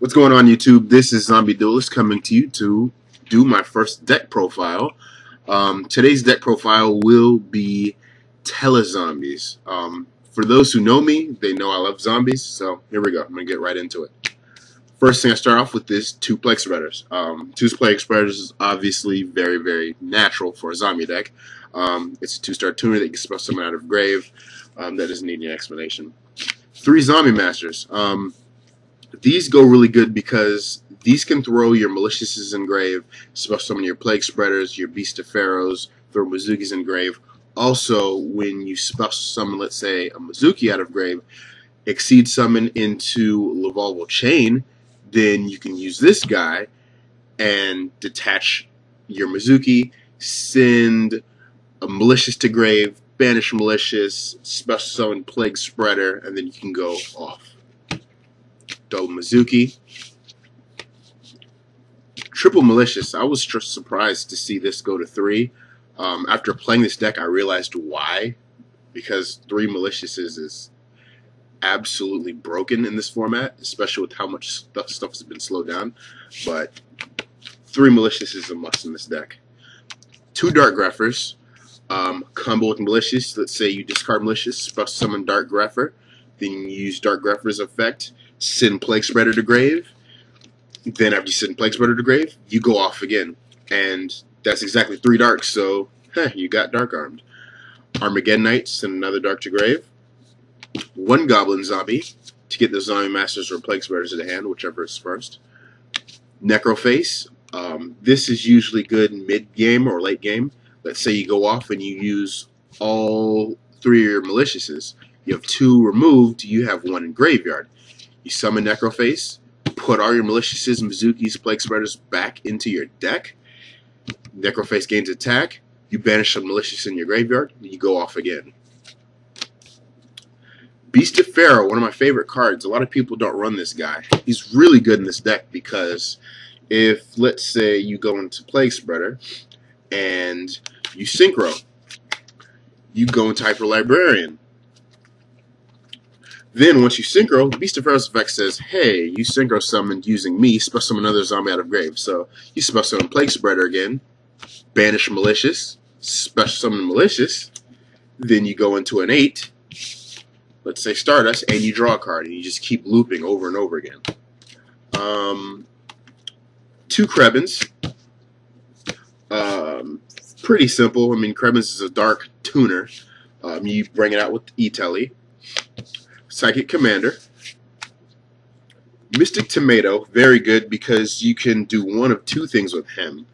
What's going on, YouTube? This is Zombie Duelist coming to you to do my first deck profile. Today's deck profile will be Tele-Zombies. For those who know me, they know I love zombies, so here we go. I'm going to get right into it. First thing I start off with is 2 Plague Spreaders. 2 Plague Spreaders is obviously very, very natural for a zombie deck. It's a 2-star tuner that you can spell someone out of grave. That doesn't need any explanation. 3 Zombie Masters. These go really good because these can throw your Maliciouses in grave, spell summon your Plague Spreaders, your Beast of Pharaohs, throw Mizukis in grave. Also, when you spell summon, let's say, a Mizuki out of grave, exceed summon into Lavalval Chain, then you can use this guy and detach your Mizuki, send a Malicious to grave, banish Malicious, special summon Plague Spreader, and then you can go off. Double Mizuki. Triple Malicious. I was surprised to see this go to 3. After playing this deck, I realized why. Because 3 Maliciouses is absolutely broken in this format, especially with how much stuff has been slowed down. But 3 Malicious is a must in this deck. 2 Dark Greffers. Combo with Malicious. Let's say you discard Malicious, special summon Dark Greffer. Then you use Dark Greffer's effect, send Plague Spreader to grave. Then after you send Plague Spreader to grave, you go off again. And that's exactly 3 darks, so you got Dark Armed. Armageddon Knight, send another dark to grave. 1 Goblin Zombie to get the Zombie Masters or Plague Spreaders to the hand, whichever is first. Necroface. This is usually good mid-game or late game. Let's say you go off and you use all 3 of your Maliciouses. You have 2 removed, you have 1 in graveyard. You summon Necroface, put all your Maliciouses, Mizukis, Plague Spreaders back into your deck. Necroface gains attack, you banish some Malicious in your graveyard, and you go off again. Beast of Pharaoh, one of my favorite cards. A lot of people don't run this guy. He's really good in this deck because if, let's say, you go into Plague Spreader and you Synchro, you go into Hyper Librarian. Then, once you Synchro, Beast of Pharaoh's effect says, hey, you Synchro summoned using me, special summon another zombie out of grave. So, you special summon Plague Spreader again, banish Malicious, special summon Malicious, then you go into an 8, let's say Stardust, and you draw a card, and you just keep looping over and over again. 2 Krebins. Pretty simple. I mean, Krebins is a dark tuner. You bring it out with E-Tele. Psychic Commander. Mystic Tomato, very good because you can do one of 2 things with him.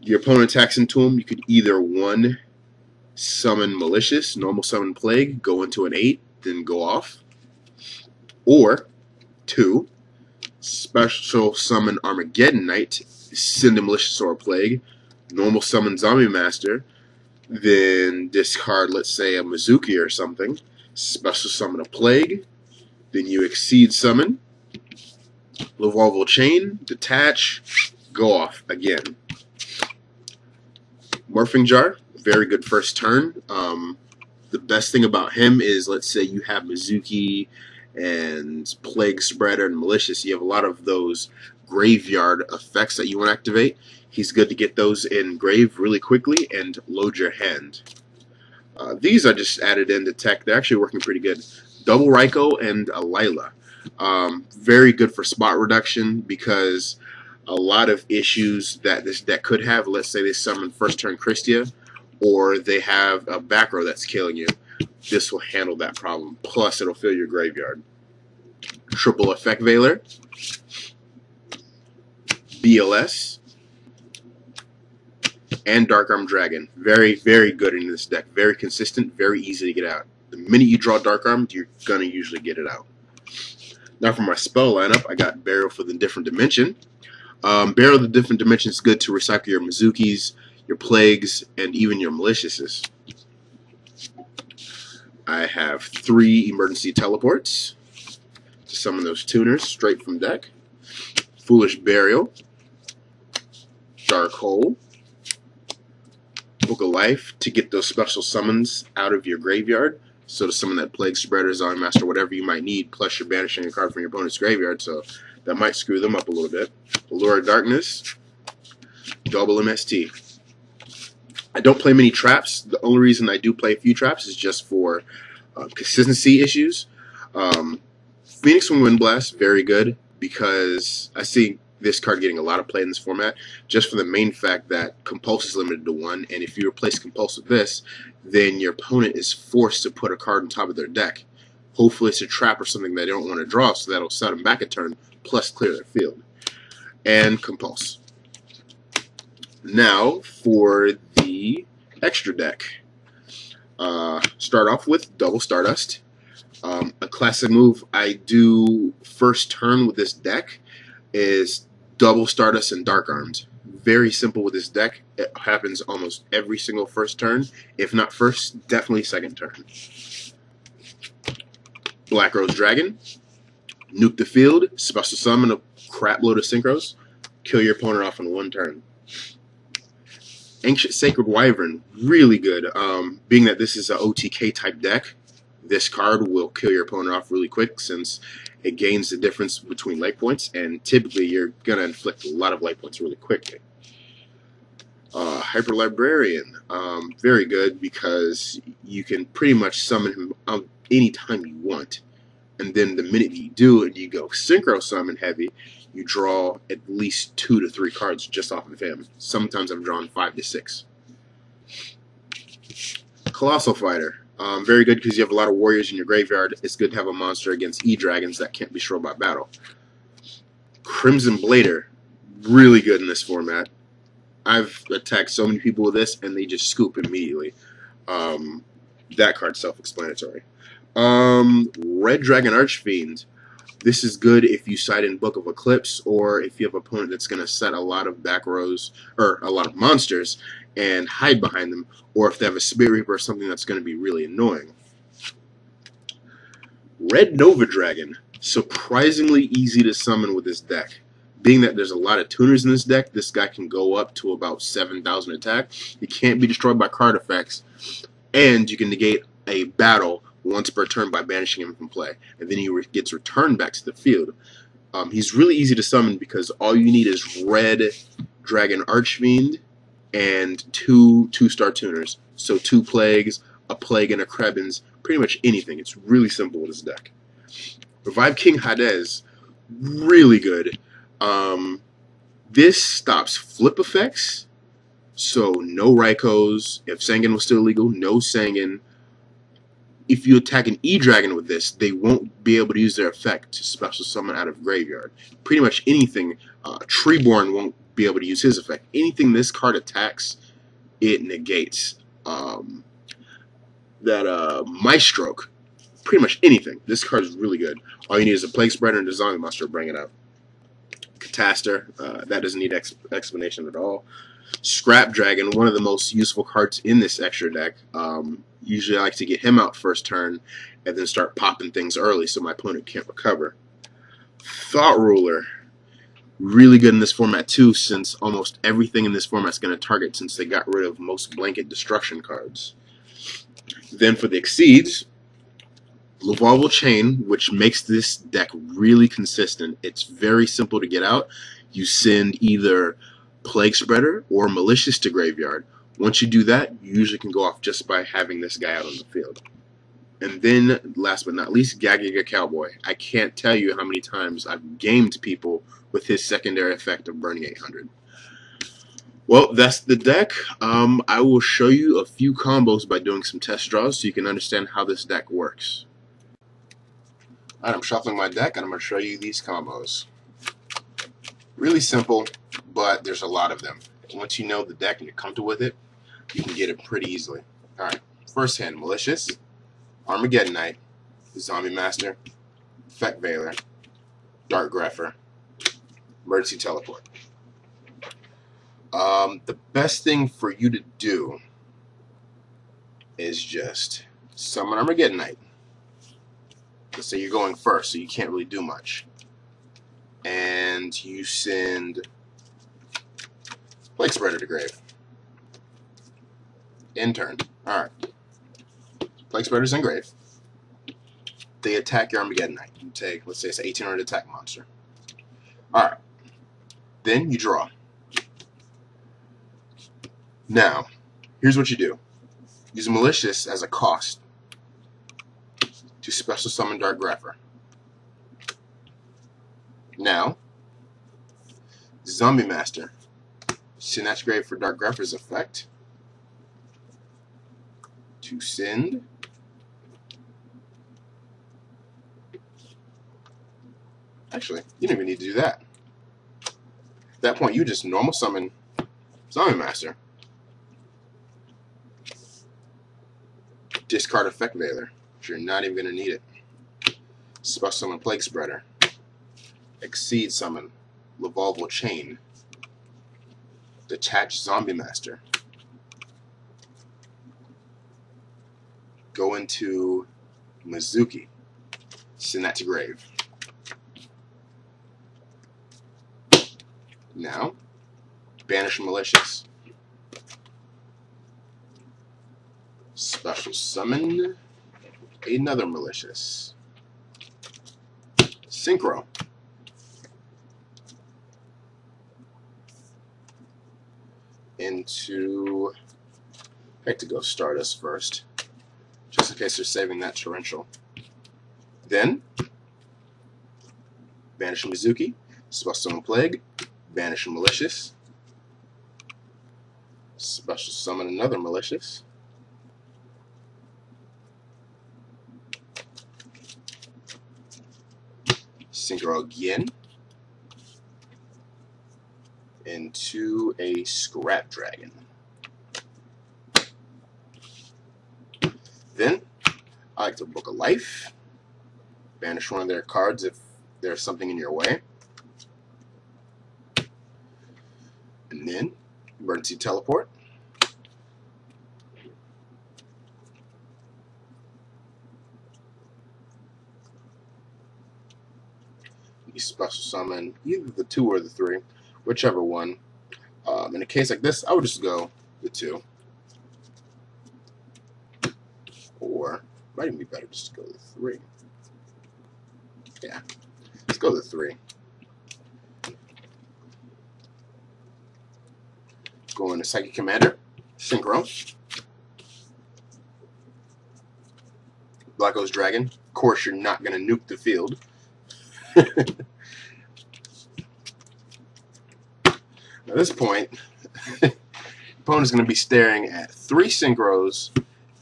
Your opponent attacks into him, you could either 1 summon Malicious, normal summon Plague, go into an 8, then go off. Or 2, special summon Armageddon Knight, send a Malicious or a Plague, normal summon Zombie Master, then discard, let's say, a Mizuki or something, special summon a Plague, then you exceed summon, Lavalval Chain, detach, go off again. Morphing Jar, very good first turn. The best thing about him is, let's say you have Mizuki and Plague Spreader and Malicious, you have a lot of those graveyard effects that you want to activate. He's good to get those in grave really quickly and load your hand. These I just added into tech. They're actually working pretty good. Double Raikou and a Lila. Very good for spot reduction because a lot of issues that this deck could have, let's say they summon first turn Christia or they have a back row that's killing you, this will handle that problem. Plus it'll fill your graveyard. Triple Effect Veiler. BLS. And Dark Arm Dragon. Very, very good in this deck. Very consistent, very easy to get out. The minute you draw Dark Arm, you're going to usually get it out. Now for my spell lineup, I got Burial for the Different Dimension. Burial of the Different Dimension is good to recycle your Mizukis, your Plagues, and even your Maliciouses. I have 3 Emergency Teleports to summon those tuners straight from deck. Foolish Burial. Dark Hole. Book of Life to get those special summons out of your graveyard. So to summon that Plague Spreader, Zombie Master, whatever you might need, plus you're banishing a card from your opponent's graveyard, so that might screw them up a little bit. Allure of Darkness, double MST. I don't play many traps. The only reason I do play a few traps is just for consistency issues. Phoenix from Windblast, very good, because I see this card getting a lot of play in this format, just for the main fact that Compulse is limited to 1, and if you replace Compulse with this, then your opponent is forced to put a card on top of their deck. Hopefully it's a trap or something they don't want to draw, so that'll set them back a turn, plus clear their field. And Compulse. Now, for the extra deck. Start off with double Stardust. A classic move I do first turn with this deck is double Stardust and Dark Arms. Very simple with this deck. It happens almost every single first turn. If not first, definitely second turn. Black Rose Dragon. Nuke the field. Special summon a crap load of synchros. Kill your opponent off in 1 turn. Ancient Sacred Wyvern, really good. Being that this is an OTK type deck, this card will kill your opponent off really quick since it gains the difference between life points, and typically you're going to inflict a lot of life points really quickly. Hyper Librarian, very good because you can pretty much summon him anytime you want. And then the minute you do it, you go Synchro Summon heavy, you draw at least 2 to 3 cards just off of him. Sometimes I've drawn 5 to 6. Colossal Fighter. Very good because you have a lot of warriors in your graveyard. It's good to have a monster against E-Dragons that can't be destroyed by battle. Crimson Blader. Really good in this format. I've attacked so many people with this and they just scoop immediately. That card's self-explanatory. Red Dragon Archfiend. This is good if you side in Book of Eclipse, or if you have an opponent that's going to set a lot of back rows, or a lot of monsters, and hide behind them, or if they have a Spirit Reaper or something that's going to be really annoying. Red Nova Dragon. Surprisingly easy to summon with this deck. Being that there's a lot of tuners in this deck, this guy can go up to about 7,000 attack. He can't be destroyed by card effects, and you can negate a battle once per turn by banishing him from play, and then he gets returned back to the field. He's really easy to summon because all you need is Red Dragon Archfiend and 2 2-star tuners. So 2 Plagues, a Plague, and a Krebins. Pretty much anything. It's really simple with this deck. Revive King Hades. Really good. This stops flip effects. So no Raikos. If Sangan was still illegal, no Sangan. If you attack an E-Dragon with this, they won't be able to use their effect to special summon out of graveyard. Pretty much anything. Treeborn won't be able to use his effect. Anything this card attacks, it negates. Maestroke. Pretty much anything. This card is really good. All you need is a Plague Spreader and a Zombie Monster to bring it up. Catastor. That doesn't need explanation at all. Scrap Dragon, one of the most useful cards in this extra deck. Usually I like to get him out first turn and then start popping things early so my opponent can't recover. Thought Ruler. Really good in this format too, since almost everything in this format is going to target since they got rid of most blanket destruction cards. Then for the Exceeds, Lavalval Chain, which makes this deck really consistent. It's very simple to get out. You send either Plague Spreader or Malicious to graveyard. Once you do that, you usually can go off just by having this guy out on the field. And then, last but not least, Gagiga Cowboy. I can't tell you how many times I've gamed people with his secondary effect of burning 800. Well, that's the deck. I will show you a few combos by doing some test draws so you can understand how this deck works. Alright, I'm shuffling my deck and I'm going to show you these combos. Really simple, but there's a lot of them. Once you know the deck and you're comfortable with it, you can get it pretty easily. Alright, first hand, Malicious, Armageddon Knight, Zombie Master, Effect Veiler, Dark Grepher, Emergency Teleport. The best thing for you to do is just summon Armageddon Knight. Let's say you're going first, so you can't really do much. And you send Plague Spreader to grave. In turn. Alright. Plague Spreader's in grave. They attack your Armageddon Knight. You take, let's say it's an 1800 attack monster. Alright, then you draw. Now, here's what you do. Use Malicious as a cost to special summon Dark Grapher. Now, Zombie Master. Snatch Grave for Dark Grapher's effect. To send. Actually, you don't even need to do that. At that point, you just normal summon Zombie Master. Discard Effect Veiler, which you're not even going to need it. Special summon Plague Spreader. Exceed summon Lavolval Chain. Detach Zombie Master. Go into Mizuki. Send that to grave. Now, banish Malicious. Special summon another Malicious. Synchro. Into Hectago Stardust first, just in case they're saving that torrential. Then, banish Mizuki, special summon Plague, banish Malicious, special summon another Malicious, synchro again, into a Scrap Dragon. Then, I like to book a life, banish one of their cards if there's something in your way, and then emergency teleport. You special summon either the 2 or the 3, whichever one. In a case like this, I would just go the 2. Or, might even be better just to go the 3. Yeah, let's go the 3. Go into Psychic Commander, Synchro. Black O's Dragon. Of course, you're not going to nuke the field. At this point, the opponent's going to be staring at 3 Synchros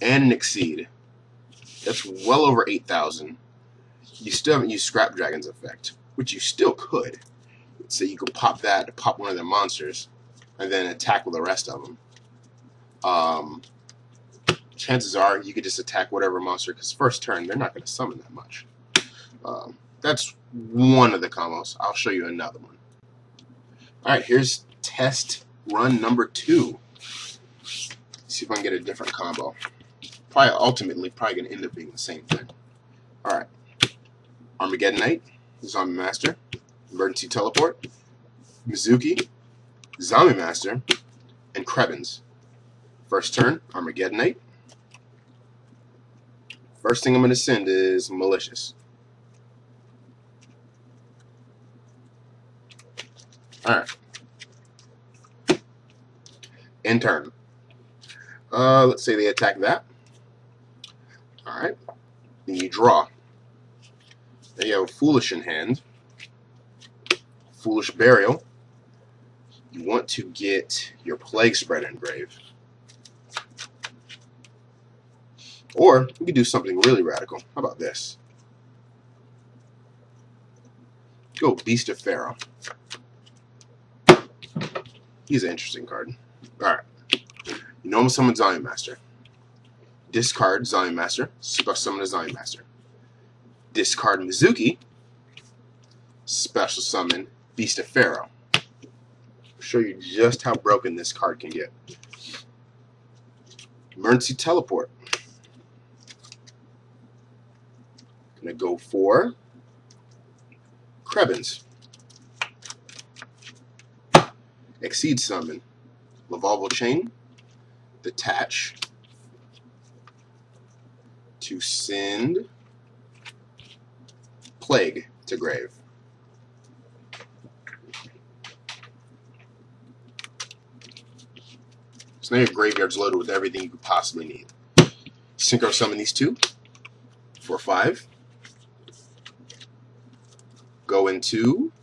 and an Exceed. That's well over 8,000. You still haven't used Scrap Dragon's effect, which you still could. So you could pop that to pop one of their monsters, and then attack with the rest of them. Chances are you could just attack whatever monster, because first turn, they're not going to summon that much. That's one of the combos. I'll show you another one. Alright, here's test run number 2. See if I can get a different combo. Ultimately, probably going to end up being the same thing. Alright. Armageddonite, Zombie Master, Emergency Teleport, Mizuki, Zombie Master, and Krebins. First turn, Armageddonite. First thing I'm going to send is Malicious. Alright. End turn. Let's say they attack that. Alright. Then you draw. Then you have a Foolish in hand. Foolish Burial. You want to get your Plague Spreader in grave. Or we could do something really radical. How about this? Go Beast of Pharaoh. He's an interesting card. Alright. You normal summon Zombie Master. Discard Zombie Master. Special summon a Zombie Master. Discard Mizuki. Special summon Beast of Pharaoh. I'll show you just how broken this card can get. Emergency Teleport. Gonna go for Krebins. Exceed summon Lavolval Chain. Detach to send Plague to grave. So now your graveyard's loaded with everything you could possibly need. Synchro summon these two for 5. Go into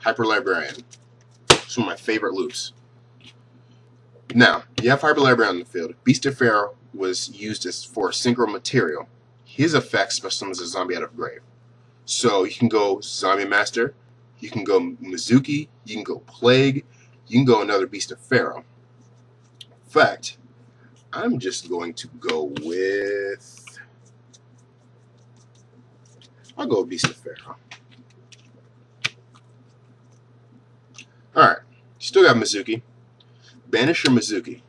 Hyper Librarian. It's one of my favorite loops. Now, you have Hyper Librarian on the field. Beast of Pharaoh was used for synchro material. His effect special summons a zombie out of grave. So you can go Zombie Master, you can go Mizuki, you can go Plague, you can go another Beast of Pharaoh. In fact, I'm just going to go with... I'll go with Beast of Pharaoh. Alright, still got Mizuki. Banish your Mizuki.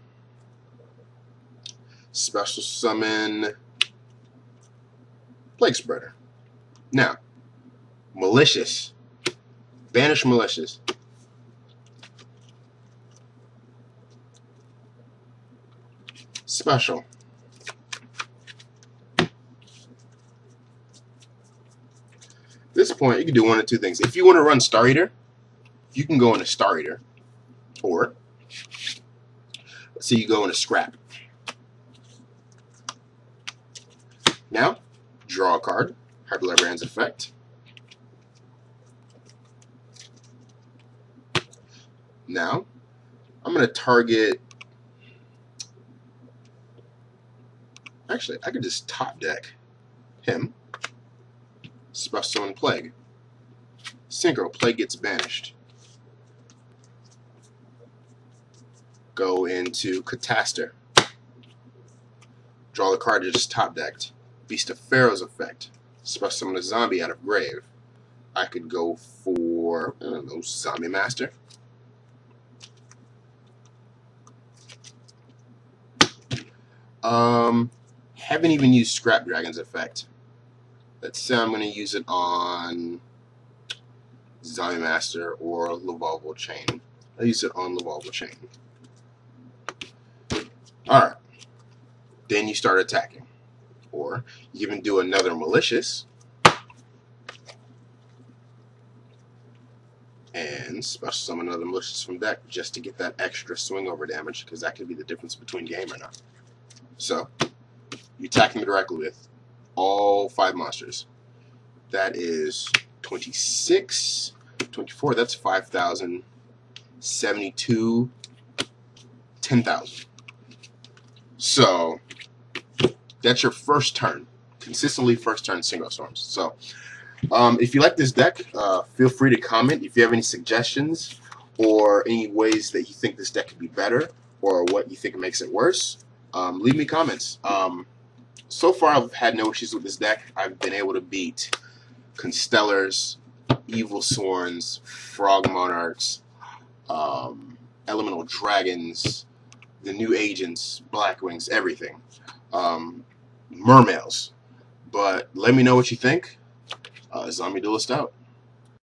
Special summon Plague Spreader. Now, Malicious. Banish Malicious. Special. At this point, you can do one of two things. If you want to run Star Eater, you can go into Star Eater. Or, let's say you go into Scrap. Now, draw a card. Hyper Librarian's effect. Now, I'm going to target... Actually, I could just top deck him. Special summon Plague. Synchro, Plague gets banished. Go into Cataster. Draw the card you just top decked. Beast of Pharaoh's effect. Special summon a zombie out of grave. I could go for, I don't know, Zombie Master. Haven't even used Scrap Dragon's effect. Let's say I'm going to use it on Zombie Master or Lavolvo Chain. I'll use it on Lavolvo Chain. Alright. Then you start attacking. Or you even do another Malicious. And special summon another Malicious from deck just to get that extra swing over damage, because that could be the difference between game or not. So, you attack him directly with all 5 monsters. That is 26, 24, that's 5,000, 72, 10,000. So, that's your first turn. Consistently first turn Synchro Storms. So, if you like this deck, feel free to comment if you have any suggestions or any ways that you think this deck could be better or what you think makes it worse. Leave me comments. So far, I've had no issues with this deck. I've been able to beat Constellars, Evil Sworns, Frog Monarchs, Elemental Dragons, the new Agents, Blackwings, everything. Mermails. But let me know what you think. Zombie Duelist out.